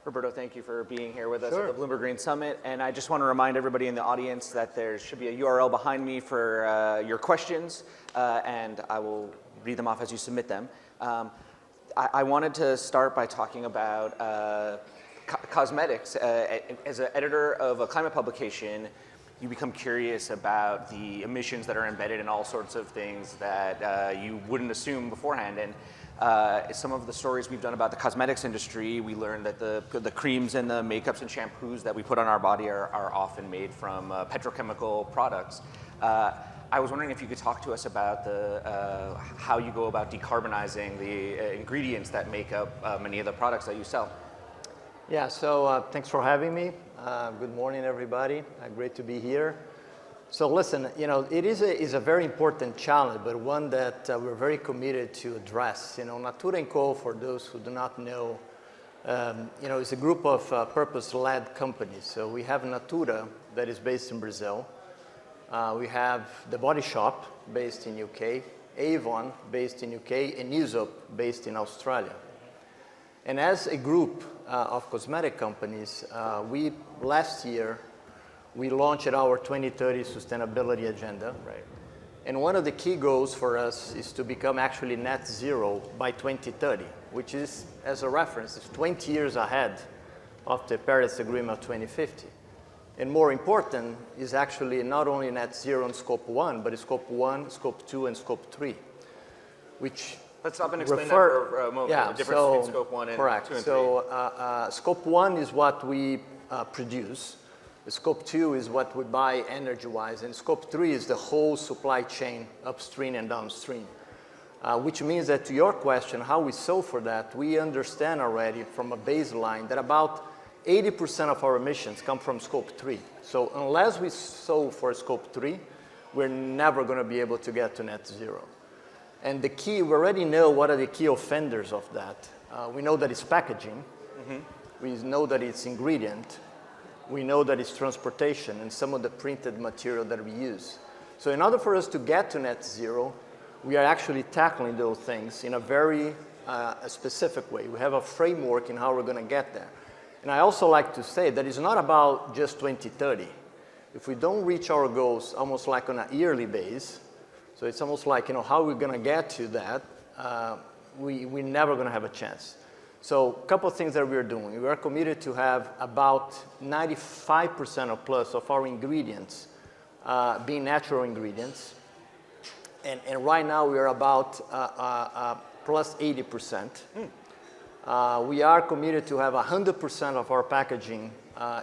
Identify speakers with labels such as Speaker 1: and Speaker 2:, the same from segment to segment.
Speaker 1: Roberto, thank you for being here with us
Speaker 2: Sure.
Speaker 1: at the Bloomberg Green Summit. And I just want to remind everybody in the audience that there should be a URL behind me for your questions, and I will read them off as you submit them. I wanted to start by talking about cosmetics. As an editor of a climate publication, you become curious about the emissions that are embedded in all sorts of things that you wouldn't assume beforehand. And some of the stories we've done about the cosmetics industry, we learned that the creams and the makeups and shampoos that we put on our body are often made from petrochemical products. I was wondering if you could talk to us about how you go about decarbonizing the ingredients that make up many of the products that you sell.
Speaker 2: Yeah, so thanks for having me. Good morning, everybody. Great to be here. So listen, it is a very important challenge, but one that we're very committed to address. Natura Co, for those who do not know, is a group of purpose-led companies. So we have Natura that is based in Brazil. We have The Body Shop based in UK, Avon based in UK, and Aesop based in Australia. And as a group of cosmetic companies, last year, we launched our 2030 sustainability agenda.
Speaker 1: Right.
Speaker 2: And one of the key goals for us is to become actually net zero by 2030, which is, as a reference, is 20 years ahead of the Paris Agreement of 2050. And more important is actually not only net zero in scope 1, but scope 1, scope 2, and scope 3, which
Speaker 1: let's stop and explain that for a moment.
Speaker 2: Yeah,
Speaker 1: the difference between scope 1 and 2 and 3.
Speaker 2: So scope 1 is what we produce. Scope 2 is what we buy energy-wise, and scope 3 is the whole supply chain upstream and downstream, which means that to your question, how we solve for that, we understand already from a baseline that about 80% of our emissions come from scope 3. So unless we solve for scope 3, we're never going to be able to get to net zero. And the key, we already know what are the key offenders of that. We know that it's packaging. Mm-hmm. We know that it's ingredient. We know that it's transportation and some of the printed material that we use. So in order for us to get to net zero, we are actually tackling those things in a very specific way. We have a framework in how we're going to get there. And I also like to say that it's not about just 2030. If we don't reach our goals almost like on a yearly basis, so it's almost like, how we're going to get to that, we're never going to have a chance. So a couple of things that we're doing. We are committed to have about 95% or plus of our ingredients being natural ingredients. And right now we are about plus 80%. We are committed to have 100% of our packaging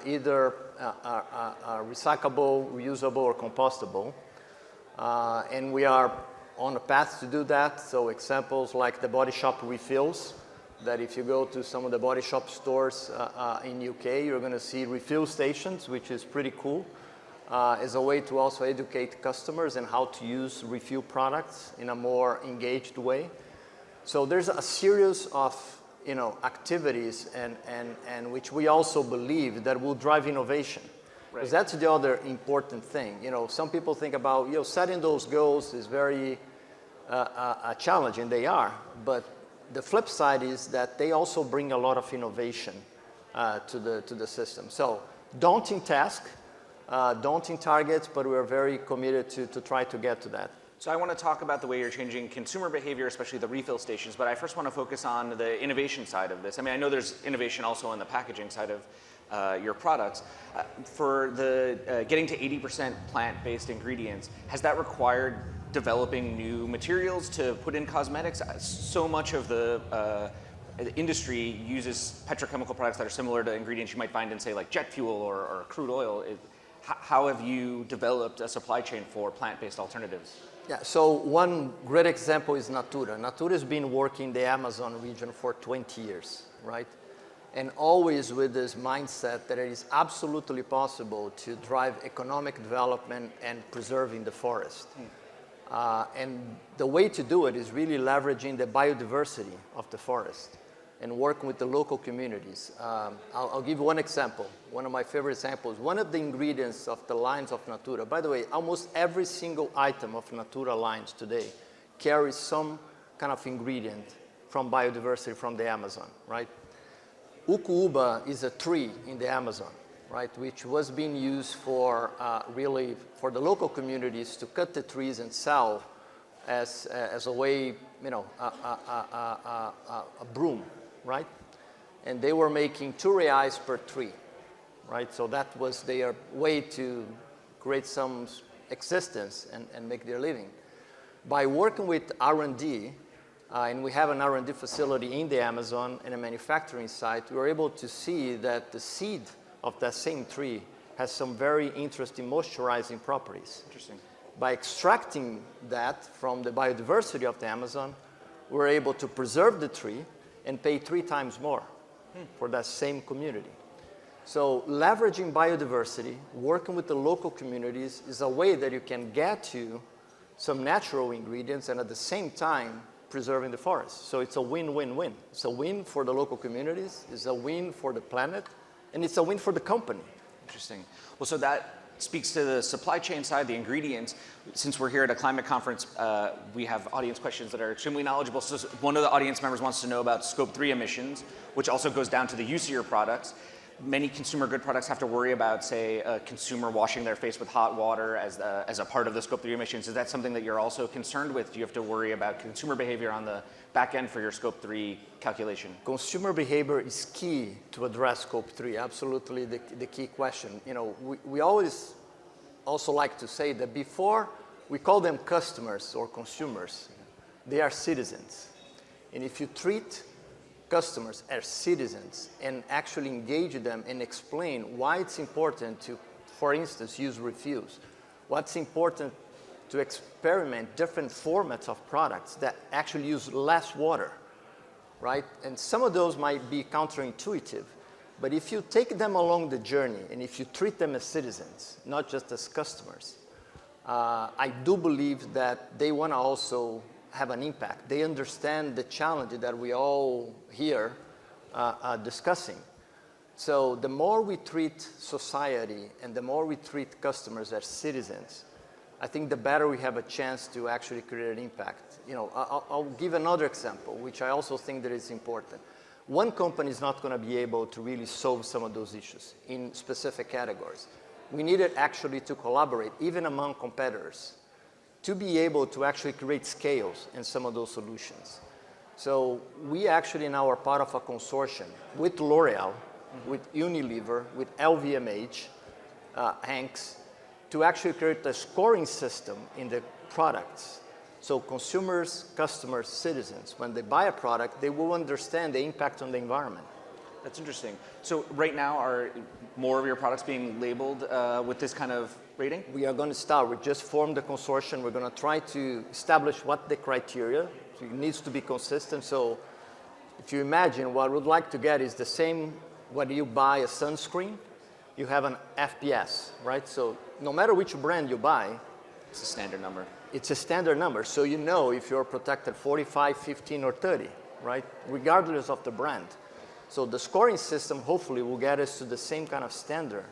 Speaker 2: either recyclable, reusable, or compostable. And we are on a path to do that. So examples like the Body Shop refills, that if you go to some of the Body Shop stores in UK, you're going to see refill stations, which is pretty cool, as a way to also educate customers and how to use refill products in a more engaged way. So there's a series of activities and which we also believe that will drive innovation. Right. Because that's the other important thing. Some people think about setting those goals is very challenging. They are, but the flip side is that they also bring a lot of innovation to the system. So daunting task, daunting targets, but we're very committed to try to get to that.
Speaker 1: So I want to talk about the way you're changing consumer behavior, especially the refill stations, but I first want to focus on the innovation side of this. I mean, I know there's innovation also on the packaging side of your products. For the getting to 80% plant-based ingredients, has that required developing new materials to put in cosmetics? So much of the industry uses petrochemical products that are similar to ingredients you might find in, say, like jet fuel or crude oil. How have you developed a supply chain for plant-based alternatives?
Speaker 2: Yeah, so one great example is Natura. Natura has been working in the Amazon region for 20 years, right? And always with this mindset that it is absolutely possible to drive economic development and preserving the forest. And the way to do it is really leveraging the biodiversity of the forest and working with the local communities. I'll give one example. One of my favorite examples, one of the ingredients of the lines of Natura, by the way, almost every single item of Natura lines today carries some kind of ingredient from biodiversity from the Amazon, right? Ukuuba is a tree in the Amazon, right, which was being used for really for the local communities to cut the trees and sell as a way, you know, a broom, right? And they were making 2 reais per tree, right? So that was their way to create some existence and make their living. By working with R&D, and we have an R&D facility in the Amazon and a manufacturing site, we were able to see that the seed of that same tree has some very interesting moisturizing properties.
Speaker 1: Interesting.
Speaker 2: By extracting that from the biodiversity of the Amazon, we're able to preserve the tree and pay 3 times more for that same community. So leveraging biodiversity, working with the local communities is a way that you can get to some natural ingredients and at the same time preserving the forest. So it's a win-win-win. It's a win for the local communities, it's a win for the planet, and it's a win for the company.
Speaker 1: Interesting. Well, so that speaks to the supply chain side, the ingredients. Since we're here at a climate conference, we have audience questions that are extremely knowledgeable. So one of the audience members wants to know about Scope 3 emissions, which also goes down to the use of your products. Many consumer good products have to worry about, say, a consumer washing their face with hot water as a part of the Scope 3 emissions. Is that something that you're also concerned with? Do you have to worry about consumer behavior on the back end for your Scope 3 calculation?
Speaker 2: Consumer behavior is key to address Scope 3, absolutely the key question. You know, we always also like to say that before we call them customers or consumers, they are citizens. And if you treat customers as citizens and actually engage them and explain why it's important to, for instance, use refuse, what's important to experiment different formats of products that actually use less water, right? And some of those might be counterintuitive, but if you take them along the journey and if you treat them as citizens, not just as customers, I do believe that they want to also have an impact. They understand the challenge that we all here are discussing. So the more we treat society and the more we treat customers as citizens, I think the better we have a chance to actually create an impact. You know, I'll give another example, which I also think that is important. One company is not going to be able to really solve some of those issues in specific categories. We needed actually to collaborate, even among competitors, to be able to actually create scales in some of those solutions. So we actually now are part of a consortium with L'Oreal, with Unilever, with LVMH, Hanks, to actually create a scoring system in the products. So consumers, customers, citizens, when they buy a product, they will understand the impact on the environment.
Speaker 1: That's interesting. So right now, are more of your products being labeled with this kind of rating?
Speaker 2: We are going to start. We just formed the consortium. We're going to try to establish what the criteria. So it needs to be consistent. So if you imagine, what we'd like to get is the same, when you buy a sunscreen, you have an FPS, right? So no matter which brand you buy,
Speaker 1: It's a standard number.
Speaker 2: It's a standard number. So you know if you're protected 45, 15, or 30, right? Regardless of the brand. So the scoring system hopefully will get us to the same kind of standard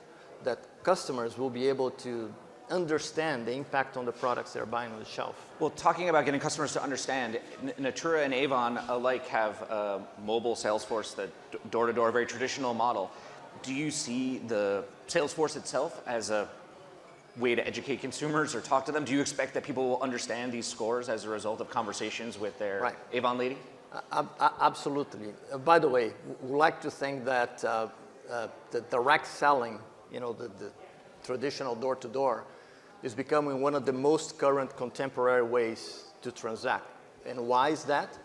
Speaker 2: that customers will be able to understand the impact on the products they're buying on the shelf.
Speaker 1: Well, talking about getting customers to understand, Natura and Avon alike have a mobile sales force, that door-to-door, very traditional model. Do you see the sales force itself as a way to educate consumers or talk to them? Do you expect that people will understand these scores as a result of conversations with their Avon lady?
Speaker 2: Absolutely. By the way, we like to think that the direct selling, you know, the traditional door-to-door, is becoming one of the most current contemporary ways to transact. And why is that?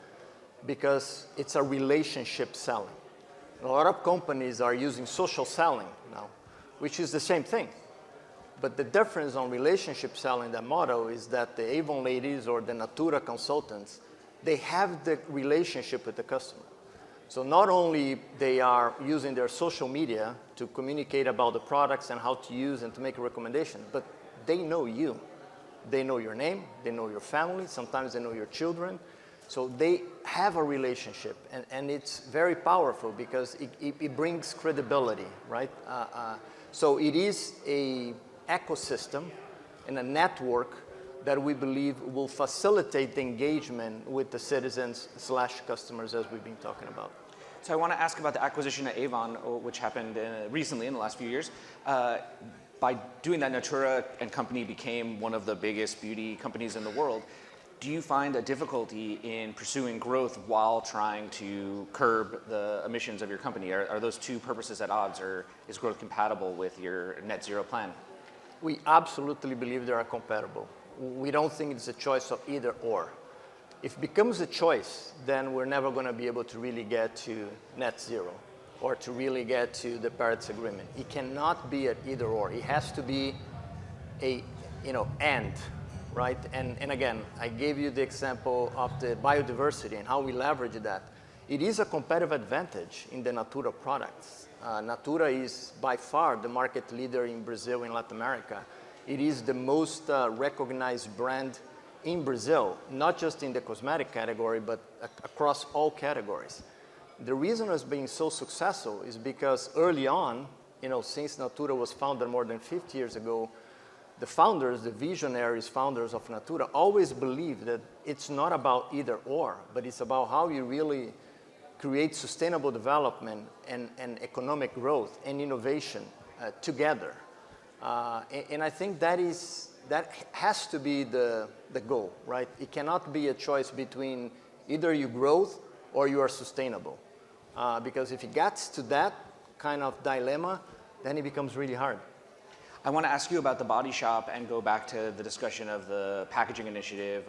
Speaker 2: Because it's a relationship selling. And a lot of companies are using social selling now, which is the same thing. But the difference on relationship selling, that model, is that the Avon ladies or the Natura consultants, they have the relationship with the customer. So not only they are using their social media to communicate about the products and how to use and to make a recommendation, but they know you. They know your name, they know your family, sometimes they know your children. So they have a relationship, and it's very powerful because it brings credibility, right? So it is an ecosystem and a network that we believe will facilitate the engagement with the citizens / customers, as we've been talking about.
Speaker 1: So I want to ask about the acquisition of Avon, which happened recently in the last few years. By doing that, Natura and company became one of the biggest beauty companies in the world. Do you find a difficulty in pursuing growth while trying to curb the emissions of your company? Are those two purposes at odds, or is growth compatible with your net zero plan?
Speaker 2: We absolutely believe they are compatible. We don't think it's a choice of either or. If it becomes a choice, then we're never going to be able to really get to net zero or to really get to the Paris Agreement. It cannot be an either or. It has to be a, and, right? And again, I gave you the example of the biodiversity and how we leverage that. It is a competitive advantage in the Natura products. Natura is by far the market leader in Brazil and Latin America. It is the most recognized brand in Brazil, not just in the cosmetic category, but across all categories. The reason it's being so successful is because early on, since Natura was founded more than 50 years ago, the founders, the visionaries, founders of Natura always believed that it's not about either or, but it's about how you really create sustainable development and economic growth and innovation together. And I think that has to be the goal, right? It cannot be a choice between either you grow or you are sustainable. Because if it gets to that kind of dilemma, then it becomes really hard.
Speaker 1: I want to ask you about the Body Shop and go back to the discussion of the packaging initiative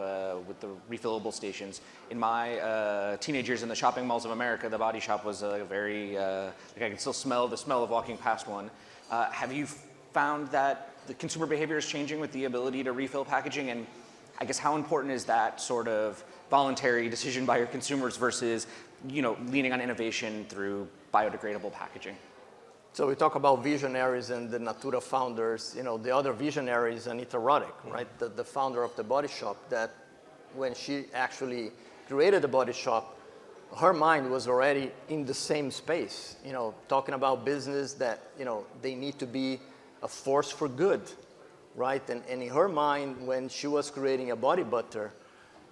Speaker 1: with the refillable stations. In my teenage years in the shopping malls of America, the Body Shop was a very, I can still smell the smell of walking past one. Have you found that the consumer behavior is changing with the ability to refill packaging? And I guess how important is that sort of voluntary decision by your consumers versus, leaning on innovation through biodegradable packaging?
Speaker 2: So we talk about visionaries and the Natura founders. The other visionary is Anita Roddick, right? The founder of the Body Shop, that when she actually created the Body Shop, her mind was already in the same space, talking about business that, they need to be a force for good, right? And in her mind, when she was creating a body butter,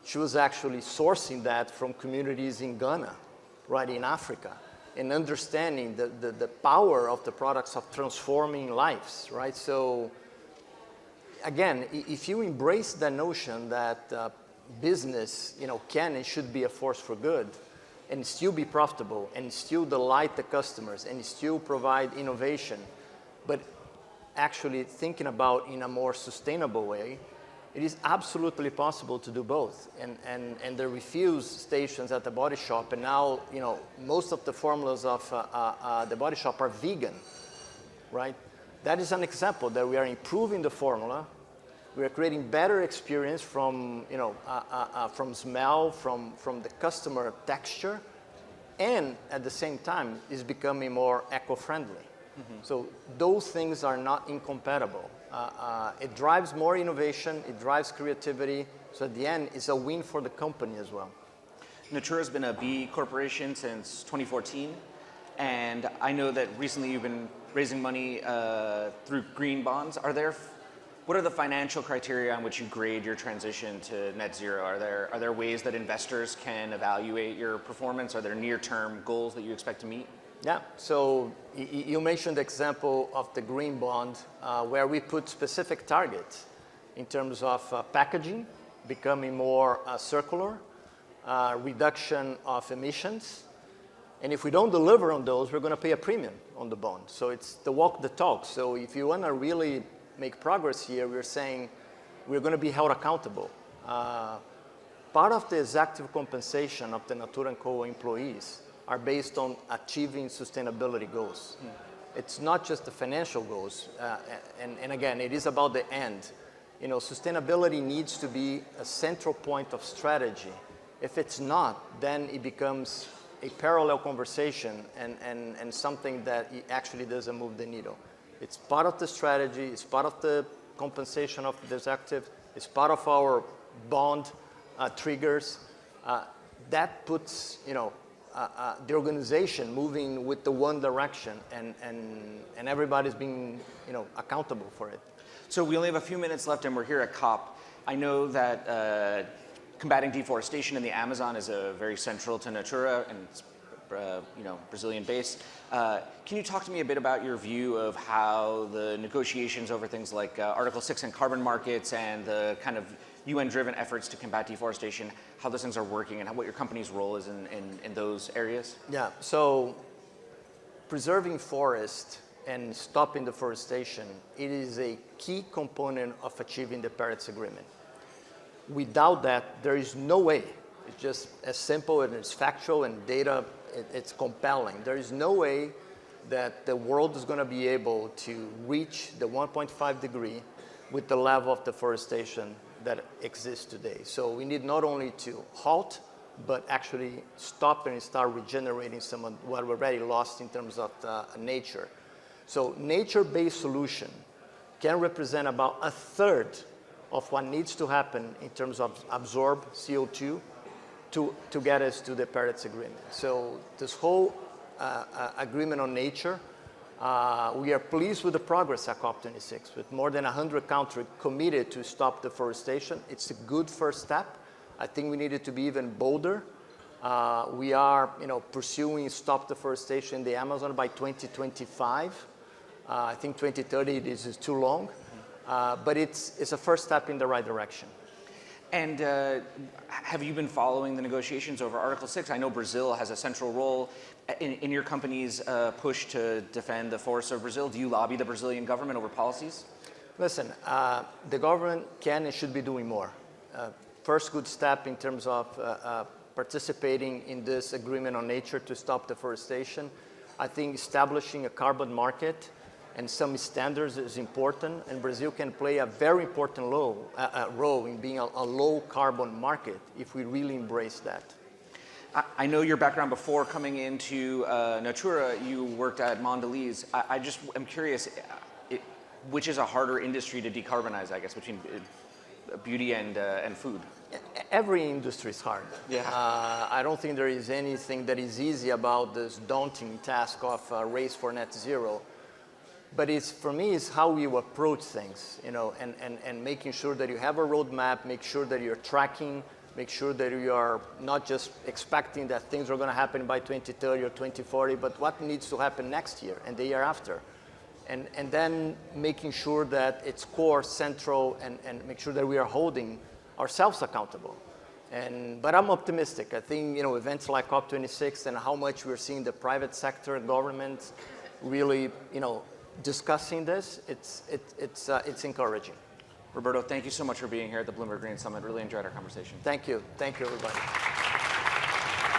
Speaker 2: she was actually sourcing that from communities in Ghana, right, in Africa, and understanding the power of the products of transforming lives, right? So again, if you embrace the notion that business, can and should be a force for good and still be profitable and still delight the customers and still provide innovation, but actually thinking about in a more sustainable way, it is absolutely possible to do both. And the refill stations at the Body Shop, and now, most of the formulas of the Body Shop are vegan, right? That is an example that we are improving the formula. We are creating better experience from, from smell, from the customer texture, and at the same time is becoming more eco-friendly. Mm-hmm. So those things are not incompatible. It drives more innovation, it drives creativity, so at the end, it's a win for the company as well.
Speaker 1: Natura has been a B Corporation since 2014, and I know that recently you've been raising money through green bonds. What are the financial criteria on which you grade your transition to net zero? Are there ways that investors can evaluate your performance? Are there near-term goals that you expect to meet?
Speaker 2: Yeah, so you mentioned the example of the green bond where we put specific targets in terms of packaging, becoming more circular, reduction of emissions. And if we don't deliver on those, we're going to pay a premium on the bond. So it's the walk the talk. So if you want to really make progress here, we're saying we're going to be held accountable. Part of the executive compensation of the Natura Co employees are based on achieving sustainability goals. Mm. It's not just the financial goals. And again, it is about the end. Sustainability needs to be a central point of strategy. If it's not, then it becomes a parallel conversation and something that actually doesn't move the needle. It's part of the strategy, it's part of the compensation of the executive, it's part of our bond triggers. That puts, the organization moving with the one direction, and everybody's being, accountable for it.
Speaker 1: So we only have a few minutes left, and we're here at COP. I know that combating deforestation in the Amazon is very central to Natura, and it's Brazilian base. Can you talk to me a bit about your view of how the negotiations over things like Article 6 and carbon markets and the kind of UN-driven efforts to combat deforestation, how those things are working and what your company's role is in those areas?
Speaker 2: Yeah, so preserving forest and stopping deforestation, it is a key component of achieving the Paris Agreement. Without that, there is no way. It's just as simple and it's factual and data, it's compelling. There is no way that the world is going to be able to reach the 1.5 degree with the level of deforestation that exists today. So we need not only to halt, but actually stop and start regenerating some of what we already lost in terms of nature. So nature-based solution can represent about a third of what needs to happen in terms of absorb CO2 to get us to the Paris Agreement. So this whole agreement on nature, we are pleased with the progress at COP26, with more than 100 countries committed to stop deforestation. It's a good first step. I think we needed to be even bolder. We are pursuing stop deforestation in the Amazon by 2025. I think 2030 is too long, but it's a first step in the right direction.
Speaker 1: And have you been following the negotiations over Article 6? I know Brazil has a central role in your company's push to defend the forests of Brazil. Do you lobby the Brazilian government over policies?
Speaker 2: Listen, the government can and should be doing more. First good step in terms of participating in this agreement on nature to stop deforestation. I think establishing a carbon market and some standards is important, and Brazil can play a very important role in being a low carbon market if we really embrace that.
Speaker 1: I know your background before coming into Natura, you worked at Mondelez. I just am curious, which is a harder industry to decarbonize, I guess, between beauty and food?
Speaker 2: Every industry is hard.
Speaker 1: Yeah.
Speaker 2: I don't think there is anything that is easy about this daunting task of race for net zero. But for me, it's how you approach things, and making sure that you have a roadmap, make sure that you're tracking, make sure that you are not just expecting that things are going to happen by 2030 or 2040, but what needs to happen next year and the year after. And then making sure that it's core, central, and make sure that we are holding ourselves accountable. But I'm optimistic. I think events like COP26 and how much we're seeing the private sector and governments really discussing this, it's encouraging.
Speaker 1: Roberto, thank you so much for being here at the Bloomberg Green Summit. Really enjoyed our conversation.
Speaker 2: Thank you. Thank you, everybody.